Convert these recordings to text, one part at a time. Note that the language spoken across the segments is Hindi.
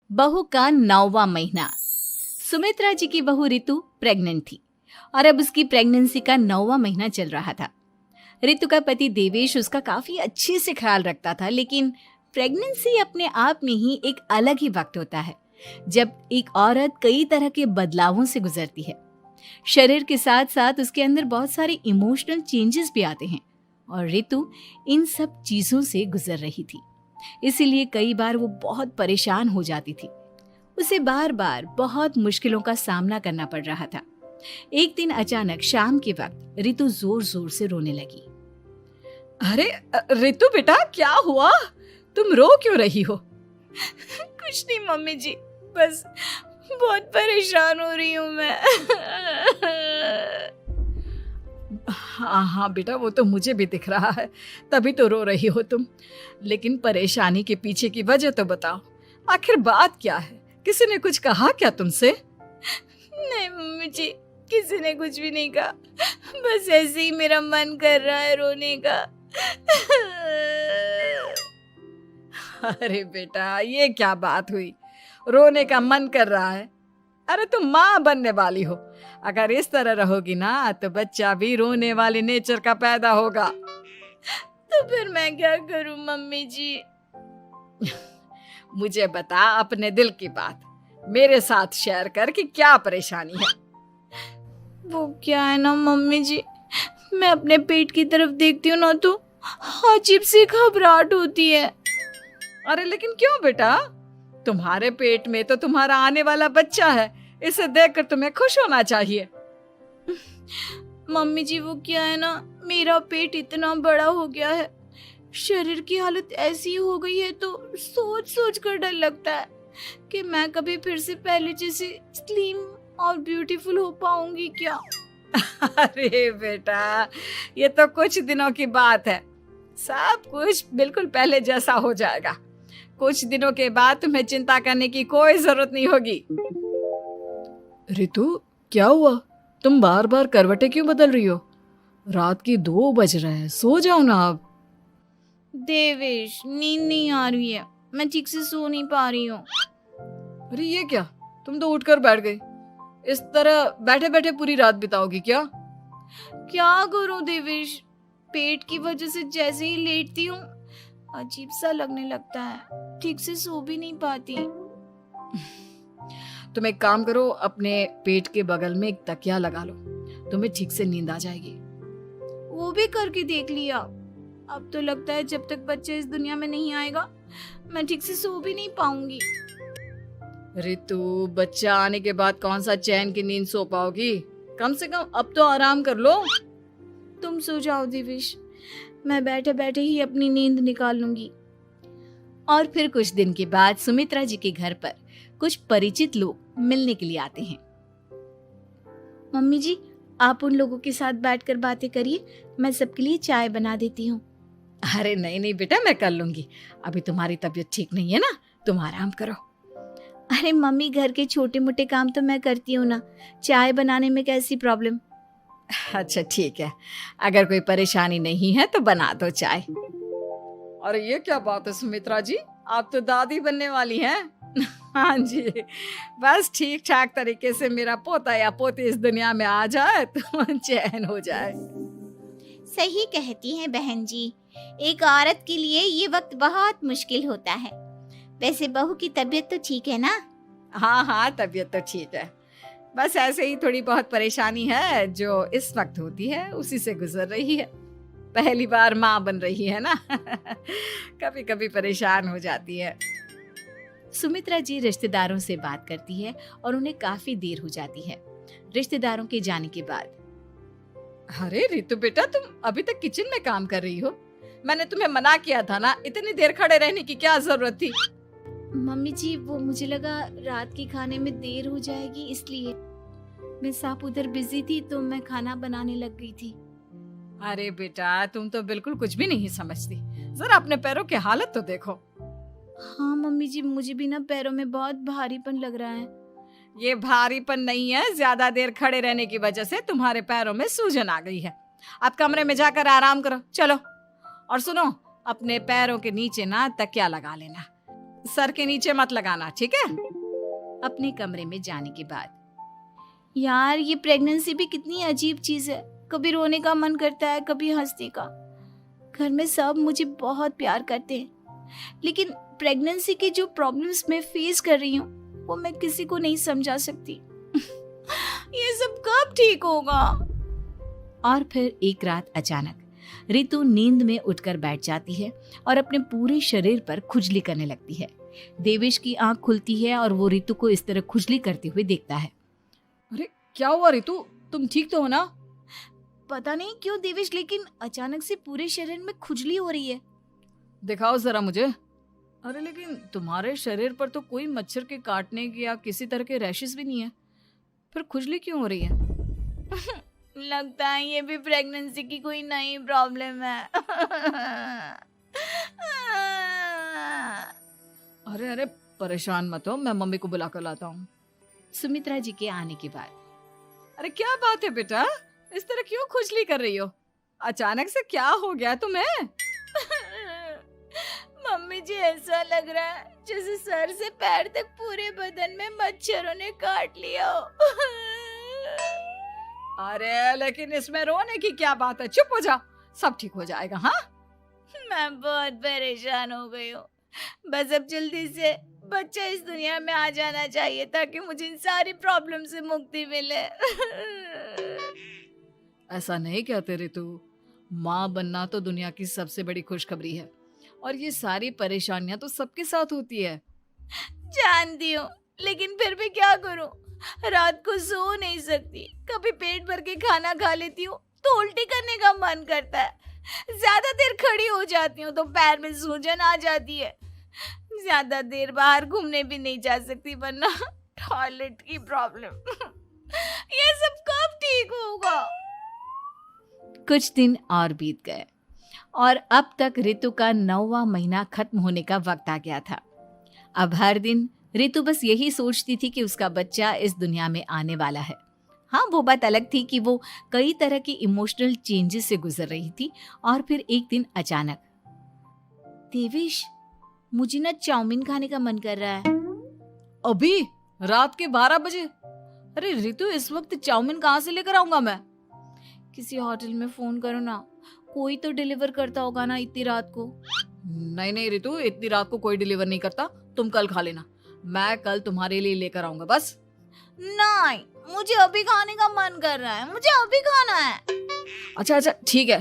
बहू का 9वां महीना। सुमित्रा जी की बहू रितु प्रेग्नेंट थी और अब उसकी प्रेगनेंसी का 9वां महीना चल रहा था। रितु का पति देवेश उसका काफी अच्छे से ख्याल रखता था, लेकिन प्रेगनेंसी अपने आप में ही एक अलग ही वक्त होता है जब एक औरत कई तरह के बदलावों से गुजरती है। शरीर के साथ साथ उसके अंदर बहुत सारे इमोशनल चेंजेस भी आते हैं और रितु इन सब चीजों से गुजर रही थी। इसीलिए कई बार वो बहुत परेशान हो जाती थी। उसे बार बार बहुत मुश्किलों का सामना करना पड़ रहा था। एक दिन अचानक शाम के वक्त रितु जोर जोर से रोने लगी। अरे रितु बेटा, क्या हुआ? तुम रो क्यों रही हो? कुछ नहीं मम्मी जी, बस बहुत परेशान हो रही हूँ मैं। हाँ बेटा, वो तो मुझे भी दिख रहा है, तभी तो रो रही हो तुम। लेकिन परेशानी के पीछे की वजह तो बताओ, आखिर बात क्या है? किसी ने कुछ कहा क्या तुमसे? नहीं मम्मी जी, किसी ने कुछ भी नहीं कहा, बस ऐसे ही मेरा मन कर रहा है रोने का। अरे बेटा, ये क्या बात हुई? रोने का मन कर रहा है? अरे तुम माँ बनने वाली हो, अगर इस तरह रहोगी ना तो बच्चा भी रोने वाले नेचर का पैदा होगा। तो फिर मैं क्या करूं मम्मी जी? मुझे बता अपने दिल की बात, मेरे साथ शेयर कर कि क्या परेशानी है। वो क्या है ना मम्मी जी, मैं अपने पेट की तरफ देखती हूँ ना तो अजीब सी घबराहट होती है। अरे लेकिन क्यों बेटा? तुम्हारे पेट में तो तुम्हारा आने वाला बच्चा है, इसे देखकर तुम्हें खुश होना चाहिए। मम्मी जी वो क्या है ना, मेरा पेट इतना बड़ा हो गया है, शरीर की हालत ऐसी हो गई है तो सोच सोच कर डर लगता है कि मैं कभी फिर से पहले जैसी स्लिम और ब्यूटीफुल हो पाऊंगी क्या। अरे बेटा, ये तो कुछ दिनों की बात है, सब कुछ बिल्कुल पहले जैसा हो जाएगा। कुछ दिनों के बाद तुम्हें चिंता करने की कोई जरूरत नहीं होगी। रितु, क्या हुआ? तुम बार बार करवटें क्यों बदल रही हो? रात के 2 बज रहे हैं, सो जाओ ना अब। देवेश, नींद नहीं आ रही है, मैं ठीक से सो नहीं पा रही हूँ। अरे ये क्या, तुम तो उठकर बैठ गई। इस तरह बैठे बैठे पूरी रात बिताओगी क्या? क्या करूं देवेश, पेट की वजह से जैसे ही लेटती हूँ अजीब सा लगने लगता है, ठीक से सो भी नहीं पाती। तुम एक काम करो, अपने पेट के बगल में एक तकिया लगा लो, तुम्हें ठीक से नींद आ जाएगी। वो भी करके देख लिया, अब तो लगता है जब तक बच्चा इस दुनिया में नहीं आएगा मैं ठीक से सो भी नहीं पाऊंगी। रितु, बच्चा आने के बाद कौन सा चैन की नींद सो पाओगी? कम से कम अब तो आराम कर लो। तुम सो जाओ देवेश, मैं बैठे बैठे ही अपनी नींद निकाल लूंगी। और फिर कुछ दिन के बाद सुमित्रा जी के घर पर कुछ परिचित लोग मिलने के लिए आते हैं। मम्मी जी, आप उन लोगों के साथ बैठकर बातें करिए, मैं सबके लिए चाय बना देती हूँ। अरे नहीं नहीं बेटा, मैं कर लूंगी, अभी तुम्हारी तबीयत ठीक नहीं है ना, तुम आराम करो। अरे मम्मी, घर के छोटे मोटे काम तो मैं करती हूँ ना, चाय बनाने में कैसी प्रॉब्लम? अच्छा ठीक है, अगर कोई परेशानी नहीं है तो बना दो चाय। अरे ये क्या बात है सुमित्रा जी, आप तो दादी बनने वाली हैं। हाँ जी, बस ठीक ठाक तरीके से मेरा पोता या पोती इस दुनिया में आ जाए तो चैन हो जाए। सही कहती हैं बहन जी, एक औरत के लिए ये वक्त बहुत मुश्किल होता है। वैसे बहू की तबीयत तो ठीक है ना? हाँ हाँ, तबीयत तो ठीक है, बस ऐसे ही थोड़ी बहुत परेशानी है जो इस वक्त होती है, उसी से गुजर रही है। पहली बार माँ बन रही है ना, कभी कभी परेशान हो जाती है। सुमित्रा जी रिश्तेदारों से बात करती है और उन्हें काफी देर हो जाती है। रिश्तेदारों के जाने के बाद, अरे रितु बेटा, तुम अभी तक किचन में काम कर रही हो? मैंने तुम्हें मना किया था ना, इतनी देर खड़े रहने की क्या जरूरत थी? मम्मी जी, वो मुझे लगा रात के खाने में देर हो जाएगी, इसलिए मैं साफ उधर बिजी थी तो मैं खाना बनाने लग गई थी। अरे बेटा, तुम तो बिल्कुल कुछ भी नहीं समझती, जरा अपने पैरों की हालत तो देखो। हाँ मम्मी जी, मुझे भी ना पैरों में बहुत भारीपन लग रहा है। ये भारीपन नहीं है, ज्यादा देर खड़े रहने की वजह से तुम्हारे पैरों में सूजन आ गई है। अब कमरे में जाकर आराम करो, चलो। और सुनो, अपने पैरों के नीचे ना तकिया लगा लेना, सर के नीचे मत लगाना, ठीक है? अपने कमरे में जाने के बाद यार ये प्रेगनेंसी भी कितनी अजीब चीज है, कभी रोने का मन करता है, कभी हंसने का। घर में सब मुझे बहुत प्यार करते हैं, लेकिन प्रेगनेंसी की जो प्रॉब्लम्स मैं फेस कर रही हूँ वो मैं किसी को नहीं समझा सकती। ये सब कब ठीक होगा? और फिर एक रात अचानक रितु नींद में उठकर बैठ जाती है और अपने पूरे शरीर पर खुजली करने लगती है। देवेश की आंख खुलती है और वो रितु को इस तरह खुजली करते हुए देखता है। अरे क्या हुआ रितु, तुम ठीक तो हो ना? पता नहीं क्यों देवेश, लेकिन अचानक से पूरे शरीर में खुजली हो रही है। दिखाओ जरा मुझे। अरे लेकिन तुम्हारे शरीर पर तो कोई मच्छर के काटने की या किसी तरह के रैशेस भी नहीं है, फिर खुजली क्यों हो रही है? लगता है ये भी प्रेगनेंसी की कोई नई प्रॉब्लम है। अरे अरे परेशान मत हो, मैं मम्मी को बुला कर लाता हूँ। सुमित्रा जी के आने के बाद अरे क्या बात है बेटा, इस तरह क्यों खुजली कर रही हो? अचानक से क्या हो गया तुम्हें? मम्मी जी ऐसा लग रहा है जैसे सर से पैर तक पूरे बदन में मच्छरों ने काट लिया हो। अरे लेकिन इसमें रोने की क्या बात है, चुप हो जाओ, सब ठीक हो जाएगा। हाँ मैं बहुत परेशान हो गई हूँ, बस अब जल्दी से बच्चा इस दुनिया में आ जाना चाहिए ताकि मुझे इन सारी प्रॉब्लम से मुक्ति मिले। ऐसा नहीं कहते रितु, माँ बनना तो दुनिया की सबसे बड़ी खुशखबरी है और ये सारी परेशानियां तो सबके साथ होती है। जानती हूँ, लेकिन फिर भी क्या करूँ, रात को सो नहीं सकती, कभी पेट भर के खाना खा लेती हूँ तो उल्टी करने का मन करता है, ज्यादा देर खड़ी हो जाती हूँ तो पैर में सूजन आ जाती है, ज्यादा देर बाहर घूमने भी नहीं जा सकती वरना टॉयलेट की प्रॉब्लम। ये सब कब ठीक होगा? कुछ दिन और बीत गए और अब तक रितु का 9वां महीना खत्म होने का वक्त आ गया था। अब हर दिन रितु बस यही सोचती थी कि उसका बच्चा इस दुनिया में आने वाला है। हाँ, वो बात अलग थी कि वो कई तरह की इमोशनल चेंजेस से गुजर रही थी और फिर एक दिन अचानक, देवेश मुझे ना चाउमीन खाने का मन कर रहा है। अभी रात के 12 बजे? अरे रितु, इस वक्त चाउमीन कहाँ से लेकर आऊंगा मैं? किसी होटल में फोन करो ना, कोई तो डिलीवर करता होगा ना इतनी रात को। नहीं नहीं रितु, इतनी रात को कोई डिलीवर नहीं करता, तुम कल खा लेना, मैं कल तुम्हारे लिए लेकर आऊंगा बस। नहीं, मुझे अभी खाने का मन कर रहा है, मुझे अभी खाना है। अच्छा अच्छा ठीक है,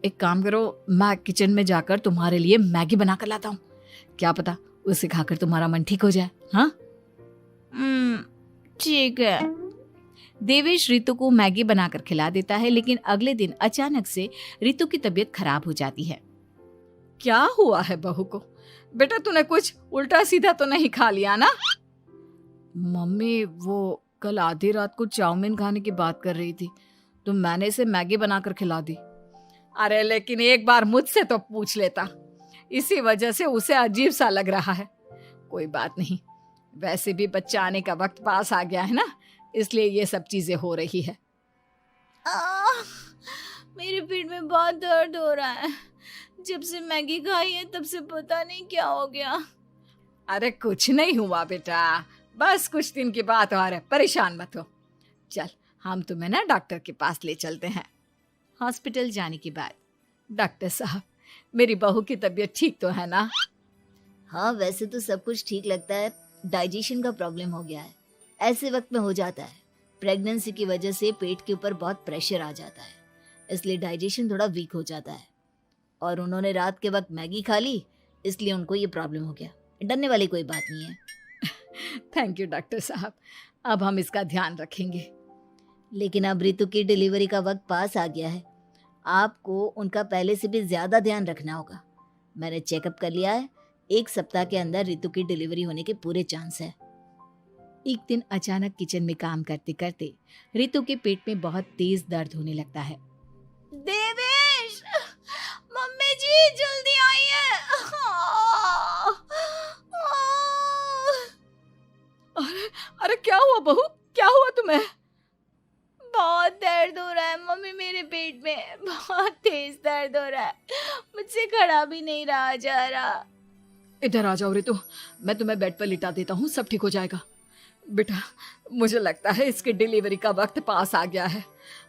एक काम करो, मैं किचन में जाकर तुम्हारे लिए मैगी बना कर लाता हूँ, क्या पता उसे खाकर तुम्हारा मन ठीक हो जाए। हाँ ठीक है। देवेश रितु को मैगी बनाकर खिला देता है, लेकिन अगले दिन अचानक से रितु की तबीयत खराब हो जाती है। क्या हुआ है बहू को? बेटा तूने कुछ उल्टा सीधा तो नहीं खा लिया ना? मम्मी वो कल आधी रात को चाउमीन खाने की बात कर रही थी तो मैंने इसे मैगी बनाकर खिला दी। अरे लेकिन एक बार मुझसे तो पूछ लेता, इसी वजह से उसे अजीब सा लग रहा है। कोई बात नहीं, वैसे भी बच्चा आने का वक्त पास आ गया है ना, इसलिए ये सब चीजें हो रही है। मेरे पेट में बहुत दर्द हो रहा है, जब से मैगी खाई है तब से पता नहीं क्या हो गया। अरे कुछ नहीं हुआ बेटा, बस कुछ दिन की बात और है, परेशान मत हो। चल हम तुम्हें ना डॉक्टर के पास ले चलते हैं। हॉस्पिटल जाने के बाद, डॉक्टर साहब मेरी बहू की तबीयत ठीक तो है ना? हाँ, वैसे तो सब कुछ ठीक लगता है, डाइजेशन का प्रॉब्लम हो गया है, ऐसे वक्त में हो जाता है। प्रेगनेंसी की वजह से पेट के ऊपर बहुत प्रेशर आ जाता है, इसलिए डाइजेशन थोड़ा वीक हो जाता है। और उन्होंने रात के वक्त मैगी खा ली, इसलिए उनको ये प्रॉब्लम हो गया। डरने वाली कोई बात नहीं है। थैंक यू डॉक्टर साहब, अब हम इसका ध्यान रखेंगे। लेकिन अब रितु की डिलीवरी का वक्त पास आ गया है, आपको उनका पहले से भी ज़्यादा ध्यान रखना होगा। मैंने चेकअप कर लिया है, 1 सप्ताह के अंदर रितु की डिलीवरी होने के पूरे चांस है। एक दिन अचानक किचन में काम करते करते रितु के पेट में बहुत तेज दर्द होने लगता है। देवेश, मम्मी जी जल्दी आइए। अरे क्या हुआ बहू, क्या हुआ तुम्हें? बहुत दर्द हो रहा है मम्मी, मेरे पेट में बहुत तेज दर्द हो रहा है, मुझसे खड़ा भी नहीं रहा जा रहा। इधर आ जाओ रितु, मैं तुम्हें बेड पर लिटा देता हूँ, सब ठीक हो जाएगा। बेटा, मुझे लगता है इसकी डिलीवरी का वक्त पास आ गया है।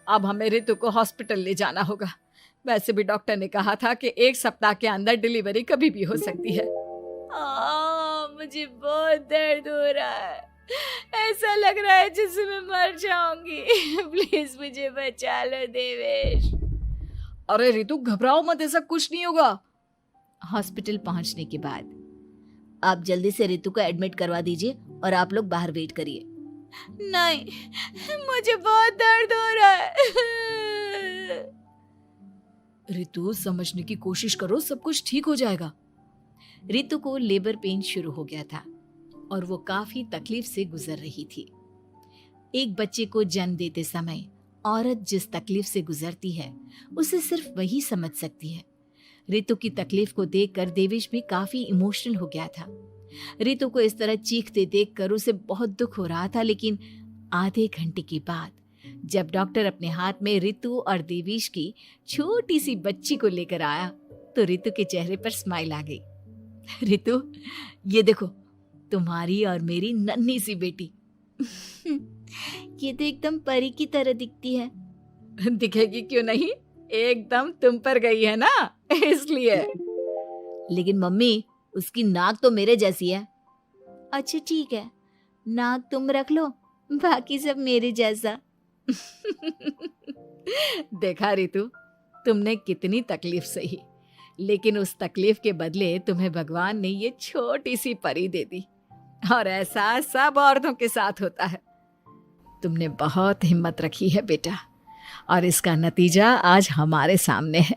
अब हमें रितु को हॉस्पिटल ले जाना होगा। वैसे भी डॉक्टर ने कहा था कि 1 सप्ताह के अंदर डिलीवरी कभी भी हो सकती है। मुझे बहुत दर्द हो रहा है, ऐसा लग रहा है जैसे मैं मर जाऊंगी। प्लीज मुझे बचा लो देवेश। अरे रितु, घबराओ मत, ऐसा कुछ नहीं होगा। हॉस्पिटल पहुंचने के बाद आप जल्दी से रितु को एडमिट करवा दीजिए और आप लोग बाहर वेट करिए। नहीं, मुझे बहुत दर्द हो रहा है। रितु, समझने की कोशिश करो, सब कुछ ठीक हो जाएगा। रितु को लेबर पेन शुरू हो गया था और वो काफी तकलीफ से गुजर रही थी। एक बच्चे को जन्म देते समय औरत जिस तकलीफ से गुजरती है उसे सिर्फ वही समझ सकती है। रितु की तकलीफ को देखकर देवेश भी काफी इमोशनल हो गया था। रितु को इस तरह चीखते देखकर उसे बहुत दुख हो रहा था, लेकिन आधे घंटे के बाद जब डॉक्टर अपने हाथ में रितु और देवेश की छोटी सी बच्ची को लेकर आया तो रितु के चेहरे पर स्माइल आ गई। रितु, ये देखो, तुम्हारी और मेरी नन्ही सी बेटी। ये तो एकदम परी की तरह दिखती है। दिखेगी क्यों नहीं, एकदम तुम पर गई है ना, इसलिए। लेकिन मम्मी, उसकी नाक तो मेरे जैसी है। अच्छा ठीक है, नाक तुम रख लो, बाकी सब मेरे जैसा। देखा रितु, तुमने कितनी तकलीफ सही, लेकिन उस तकलीफ के बदले तुम्हें भगवान ने ये छोटी सी परी दे दी। और ऐसा सब औरतों के साथ होता है। तुमने बहुत हिम्मत रखी है बेटा, और इसका नतीजा आज हमारे सामने है।